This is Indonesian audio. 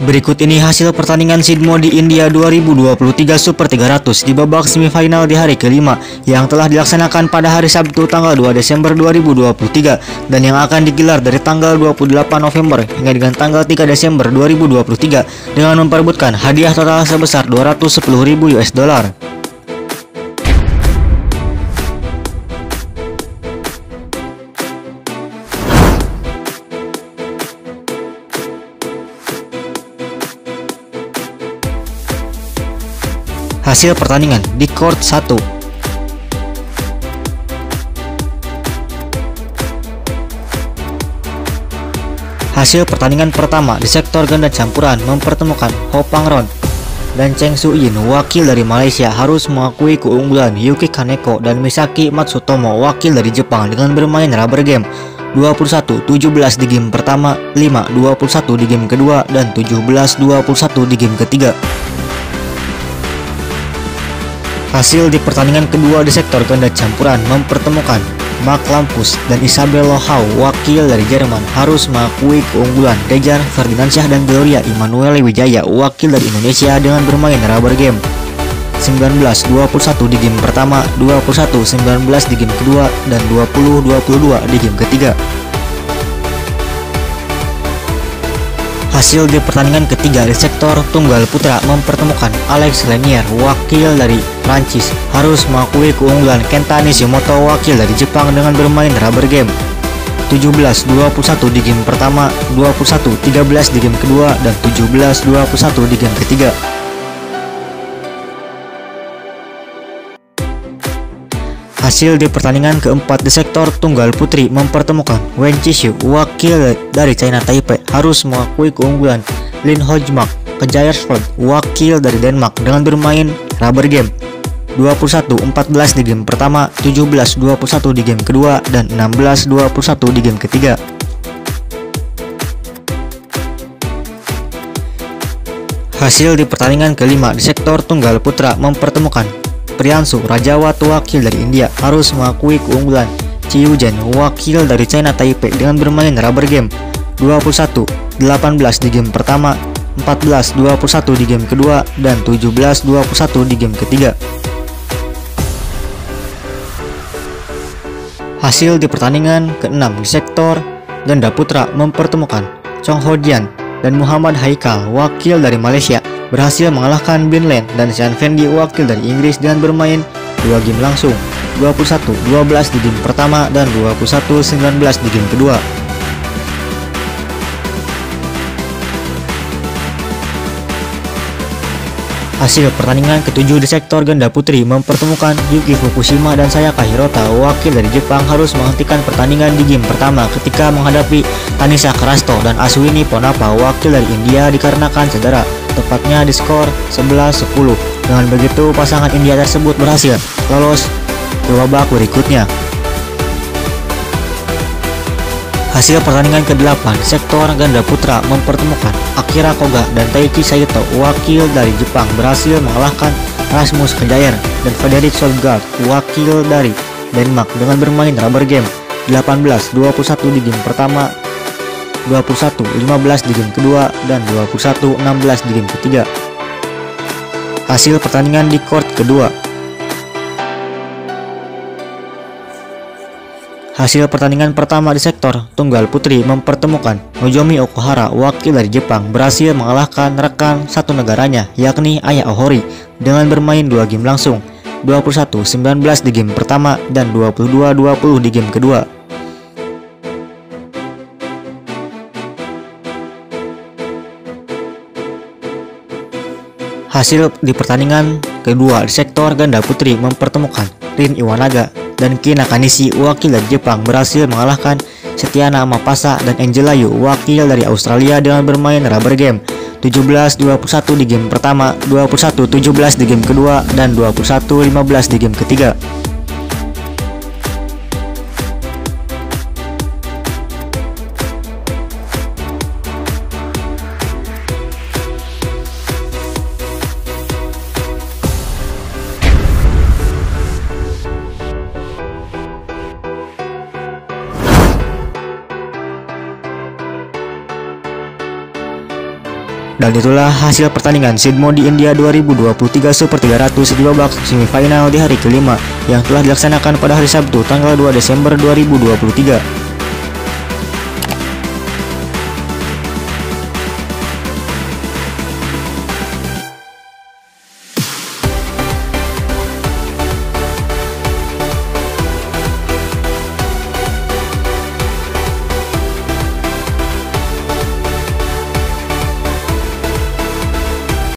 Berikut ini hasil pertandingan SEED Mode di India 2023 Super 300 di babak semifinal di hari kelima yang telah dilaksanakan pada hari Sabtu tanggal 2 Desember 2023 dan yang akan digelar dari tanggal 28 November hingga dengan tanggal 3 Desember 2023 dengan memperebutkan hadiah total sebesar 210.000 US dollar. Hasil pertandingan di court 1. Hasil pertandingan pertama di sektor ganda campuran mempertemukan Ho Pangron dan Cheng Su Yin wakil dari Malaysia harus mengakui keunggulan Yuki Kaneko dan Misaki Matsutomo wakil dari Jepang dengan bermain rubber game 21-17 di game pertama, 5-21 di game kedua, dan 17-21 di game ketiga. Hasil di pertandingan kedua di sektor ganda campuran mempertemukan Mark Lampus dan Isabel Lohau wakil dari Jerman harus mengakui keunggulan Dejar Ferdinandsyah dan Gloria Immanuel Wijaya wakil dari Indonesia dengan bermain rubber game 19-21 di game pertama, 21-19 di game kedua, dan 20-22 di game ketiga. Hasil di pertandingan ketiga di sektor tunggal putra mempertemukan Alex Lenier wakil dari Prancis harus mengakui keunggulan Kenta Nishimoto wakil dari Jepang dengan bermain rubber game 17-21 di game pertama, 21-13 di game kedua, dan 17-21 di game ketiga. Hasil di pertandingan keempat di sektor tunggal putri mempertemukan Wen Qixu wakil dari China Taipei harus mengakui keunggulan Lin Hojmark Kjaersgaard wakil dari Denmark dengan bermain rubber game 21-14 di game pertama, 17-21 di game kedua, dan 16-21 di game ketiga. Hasil di pertandingan kelima di sektor tunggal putra mempertemukan Priyansu Rajawat wakil dari India harus mengakui keunggulan Chiu Zhen wakil dari China Taipei dengan bermain rubber game 21-18 di game pertama, 14-21 di game kedua, dan 17-21 di game ketiga. Hasil di pertandingan keenam di sektor ganda putra mempertemukan Chong Ho Jian dan Muhammad Haikal wakil dari Malaysia berhasil mengalahkan Bin Len dan Sean Fendi wakil dari Inggris dengan bermain 2 game langsung 21-12 di game pertama dan 21-19 di game kedua. Hasil pertandingan ketujuh di sektor ganda putri mempertemukan Yuki Fukushima dan Sayaka Hirota wakil dari Jepang harus menghentikan pertandingan di game pertama ketika menghadapi Tanisha Karasto dan Ashwini Ponappa wakil dari India dikarenakan cedera, tepatnya di skor 11-10. Dengan begitu pasangan India tersebut berhasil lolos ke babak berikutnya. Hasil pertandingan ke-8 sektor ganda putra mempertemukan Akira Koga dan Taichi Saito wakil dari Jepang berhasil mengalahkan Rasmus Kjaer dan Frederick Solgaard wakil dari Denmark dengan bermain rubber game 18-21 di game pertama, 21-15 di game kedua, dan 21-16 di game ketiga. Hasil pertandingan di court kedua. Hasil pertandingan pertama di sektor tunggal putri mempertemukan Nozomi Okuhara wakil dari Jepang berhasil mengalahkan rekan satu negaranya yakni Aya Ohori dengan bermain 2 game langsung 21-19 di game pertama dan 22-20 di game kedua. Hasil di pertandingan kedua di sektor ganda putri mempertemukan Rin Iwanaga dan Ki Nakanishi wakil dari Jepang berhasil mengalahkan Setiana Mapasa dan Angela Yu wakil dari Australia dengan bermain rubber game 17-21 di game pertama, 21-17 di game kedua, dan 21-15 di game ketiga. Dan itulah hasil pertandingan Seed Mode di India 2023 Super 300 di babak semifinal di hari kelima yang telah dilaksanakan pada hari Sabtu tanggal 2 Desember 2023.